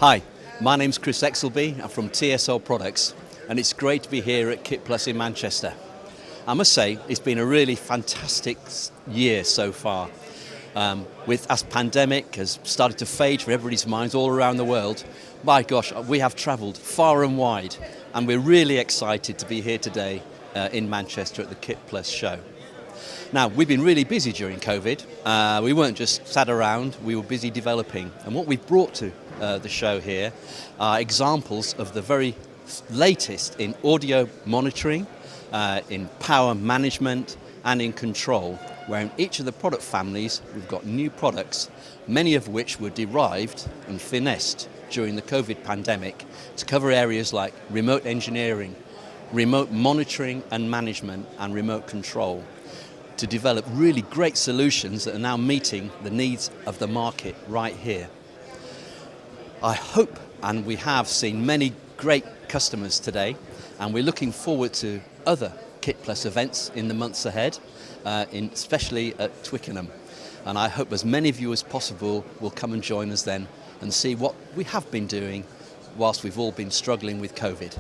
Hi, my name's Chris Exelby. I'm from TSL Products, and it's great to be here at Kit Plus in Manchester. I must say, it's been a really fantastic year so far. As pandemic has started to fade from everybody's minds all around the world, my gosh, we have travelled far and wide, and we're really excited to be here today in Manchester at the Kit Plus show. Now, we've been really busy during COVID. We weren't just sat around, we were busy developing. And what we've brought to the show here are examples of the very latest in audio monitoring, in power management and in control, where in each of the product families we've got new products, many of which were derived and finessed during the COVID pandemic to cover areas like remote engineering, remote monitoring and management and remote control, to develop really great solutions that are now meeting the needs of the market right here. I hope, and we have seen many great customers today, and we're looking forward to other Kit Plus events in the months ahead, especially at Twickenham. And I hope as many of you as possible will come and join us then and see what we have been doing whilst we've all been struggling with COVID.